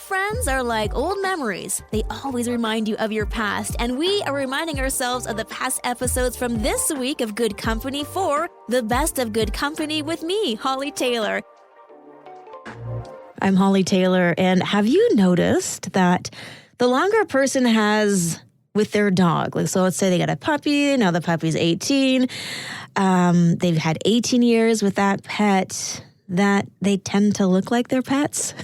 friends are like old memories. They always remind you of your past, and we are reminding ourselves of the past episodes from this week of Good Company for the Best of Good Company with me, Hollie Taylor. I'm Hollie Taylor, and have you noticed that the longer a person has with their dog, like so let's say they got a puppy, now the puppy's 18, they've had 18 years with that pet, that they tend to look like their pets?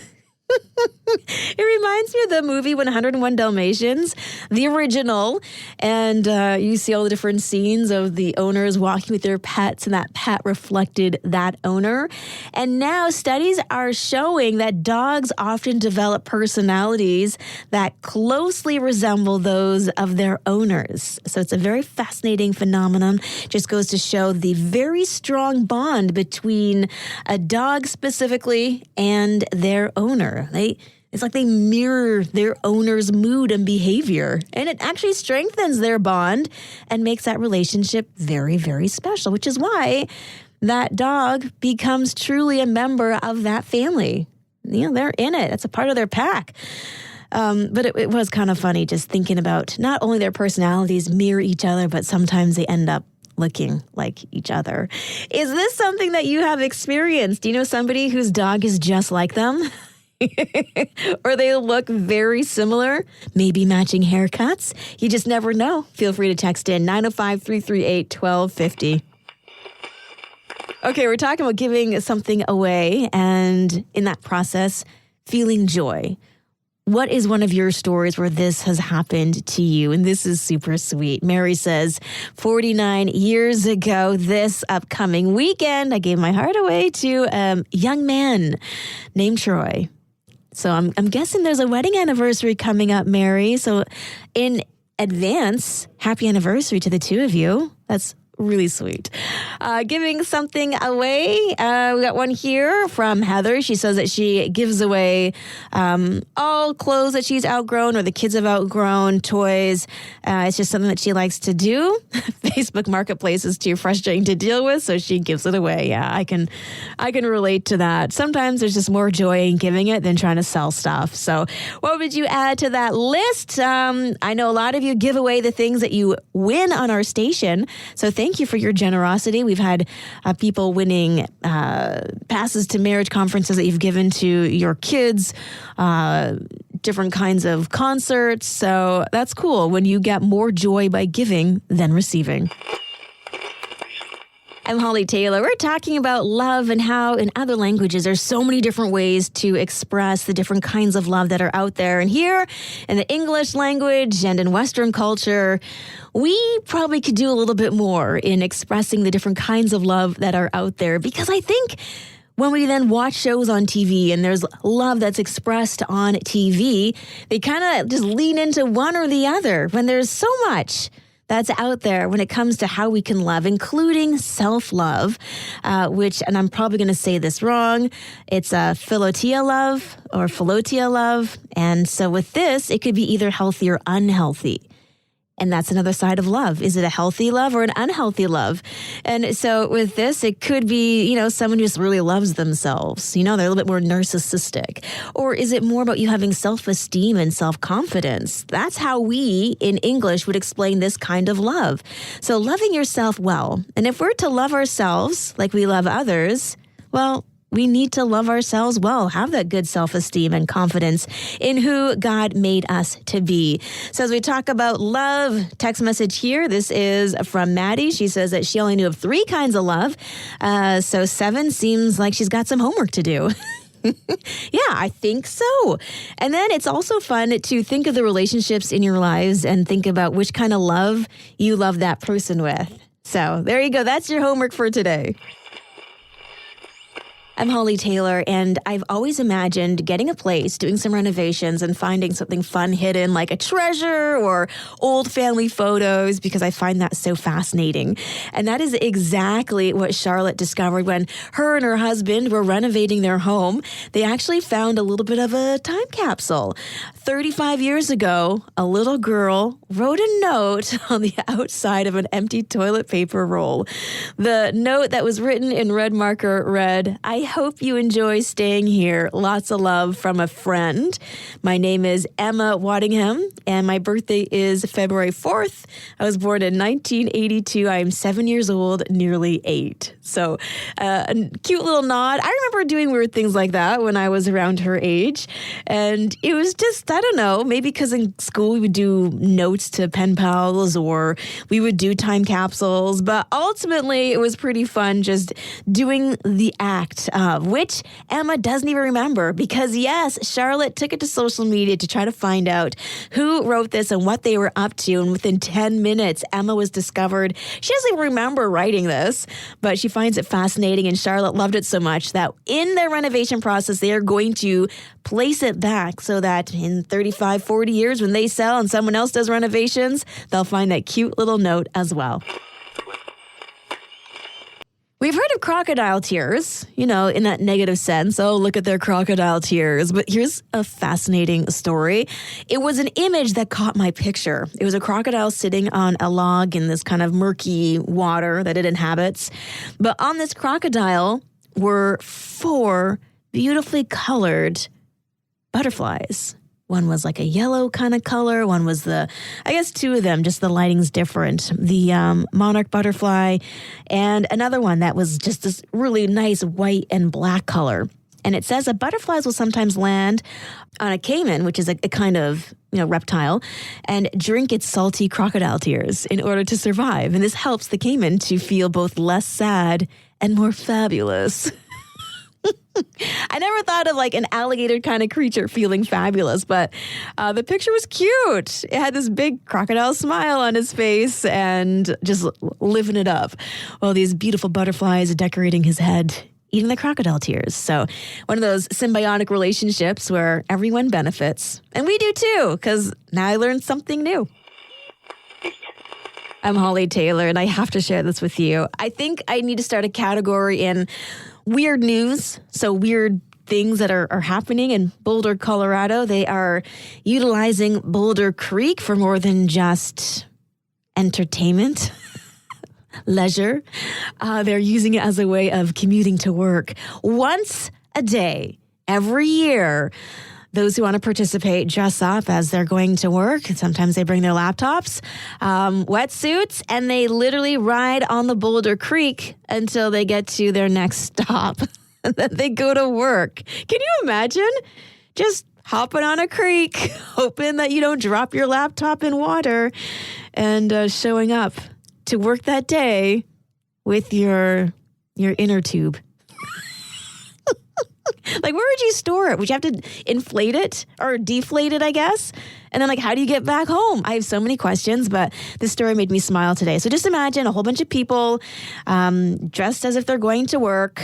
It reminds me of the movie 101 Dalmatians, the original, and you see all the different scenes of the owners walking with their pets, and that pet reflected that owner. And now studies are showing that dogs often develop personalities that closely resemble those of their owners. So it's a very fascinating phenomenon. Just goes to show the very strong bond between a dog specifically and their owner. It's like they mirror their owner's mood and behavior, and it actually strengthens their bond and makes that relationship very, very special, which is why that dog becomes truly a member of that family. You know, they're in it. That's a part of their pack. But it was kind of funny just thinking about not only their personalities mirror each other, but sometimes they end up looking like each other. Is this something that you have experienced? Do you know somebody whose dog is just like them? Or they look very similar, maybe matching haircuts. You just never know. Feel free to text in 905-338-1250. Okay, we're talking about giving something away and in that process, feeling joy. What is one of your stories where this has happened to you? And this is super sweet. Mary says, 49 years ago this upcoming weekend, I gave my heart away to a young man named Troy. So I'm guessing there's a wedding anniversary coming up, Mary. So in advance, happy anniversary to the two of you. That's really sweet. Giving something away. We got one here from Heather. She says that she gives away all clothes that she's outgrown or the kids have outgrown, toys. It's just something that she likes to do. Facebook Marketplace is too frustrating to deal with, so she gives it away. Yeah, I can relate to that. Sometimes there's just more joy in giving it than trying to sell stuff. So what would you add to that list? I know a lot of you give away the things that you win on our station. So thank you for your generosity. We've had people winning passes to marriage conferences that you've given to your kids, different kinds of concerts. So that's cool when you get more joy by giving than receiving. I'm Hollie Taylor. We're talking about love and how in other languages there's so many different ways to express the different kinds of love that are out there. And here in the English language and in Western culture, we probably could do a little bit more in expressing the different kinds of love that are out there. Because I think when we then watch shows on TV and there's love that's expressed on TV, they kind of just lean into one or the other when there's so much that's out there when it comes to how we can love, including self-love, which, and I'm probably going to say this wrong, it's a philotia love or philotia love. And so with this, it could be either healthy or unhealthy. And that's another side of love. Is it a healthy love or an unhealthy love? And so with this, it could be, someone who just really loves themselves. They're a little bit more narcissistic. Or is it more about you having self-esteem and self-confidence? That's how we, in English, would explain this kind of love. So loving yourself well. And if we're to love ourselves like we love others, well, we need to love ourselves well, have that good self-esteem and confidence in who God made us to be. So as we talk about love, text message here, this is from Maddie. She says that she only knew of 3 kinds of love. So 7 seems like she's got some homework to do. Yeah, I think so. And then it's also fun to think of the relationships in your lives and think about which kind of love you love that person with. So there you go. That's your homework for today. I'm Hollie Taylor, and I've always imagined getting a place, doing some renovations, and finding something fun hidden, like a treasure or old family photos, because I find that so fascinating. And that is exactly what Charlotte discovered when her and her husband were renovating their home. They actually found a little bit of a time capsule. 35 years ago, a little girl wrote a note on the outside of an empty toilet paper roll. The note that was written in red marker read, "I I hope you enjoy staying here. Lots of love from a friend. My name is Emma Waddingham, and my birthday is February 4th. I was born in 1982. I am 7 years old, nearly 8. So a cute little nod. I remember doing weird things like that when I was around her age. And it was just, I don't know, maybe because in school we would do notes to pen pals or we would do time capsules. But ultimately, it was pretty fun just doing the act of, which Emma doesn't even remember because, yes, Charlotte took it to social media to try to find out who wrote this and what they were up to. And within 10 minutes, Emma was discovered. She doesn't even remember writing this, but she finds it fascinating. And Charlotte loved it so much that in their renovation process, they are going to place it back so that in 35, 40 years, when they sell and someone else does renovations, they'll find that cute little note as well. We've heard of crocodile tears, in that negative sense. Oh, look at their crocodile tears. But here's a fascinating story. It was an image that caught my picture. It was a crocodile sitting on a log in this kind of murky water that it inhabits. But on this crocodile were 4 beautifully colored butterflies. One was like a yellow kind of color. One was 2 of them, just the lighting's different. The monarch butterfly and another one that was just this really nice white and black color. And it says that butterflies will sometimes land on a caiman, which is a kind of reptile, and drink its salty crocodile tears in order to survive. And this helps the caiman to feel both less sad and more fabulous. I never thought of like an alligator kind of creature feeling fabulous, but the picture was cute. It had this big crocodile smile on his face and just living it up. Well, these beautiful butterflies are decorating his head, eating the crocodile tears. So one of those symbiotic relationships where everyone benefits. And we do too, because now I learned something new. I'm Hollie Taylor, and I have to share this with you. I think I need to start a category in weird news, so weird things that are happening in Boulder, Colorado. They are utilizing Boulder Creek for more than just entertainment, leisure. They're using it as a way of commuting to work once a day, every year. Those who want to participate dress up as they're going to work. Sometimes they bring their laptops, wetsuits, and they literally ride on the Boulder Creek until they get to their next stop. And then they go to work. Can you imagine just hopping on a creek, hoping that you don't drop your laptop in water, and showing up to work that day with your inner tube? Like, where would you store it? Would you have to inflate it or deflate it, I guess? And then, how do you get back home? I have so many questions, but this story made me smile today. So just imagine a whole bunch of people dressed as if they're going to work,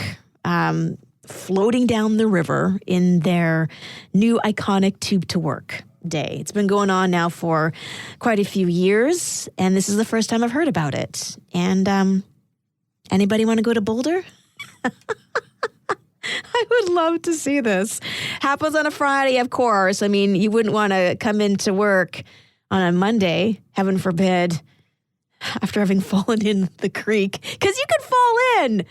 floating down the river in their new iconic Tube to Work day. It's been going on now for quite a few years, and this is the first time I've heard about it. And anybody want to go to Boulder? I would love to see this. Happens on a Friday, of course. I mean, you wouldn't want to come into work on a Monday, heaven forbid, after having fallen in the creek, because you could fall in.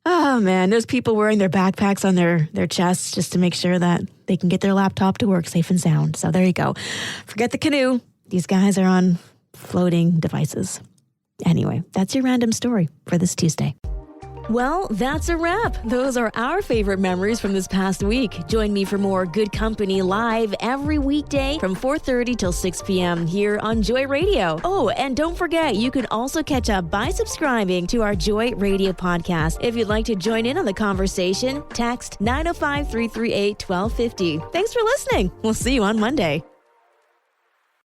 Oh, man, there's people wearing their backpacks on their chests just to make sure that they can get their laptop to work safe and sound. So there you go. Forget the canoe. These guys are on floating devices. Anyway, that's your random story for this Tuesday. Well, that's a wrap. Those are our favorite memories from this past week. Join me for more Good Company live every weekday from 4:30 till 6 p.m. here on Joy Radio. Oh, and don't forget, you can also catch up by subscribing to our Joy Radio podcast. If you'd like to join in on the conversation, text 905-338-1250. Thanks for listening. We'll see you on Monday.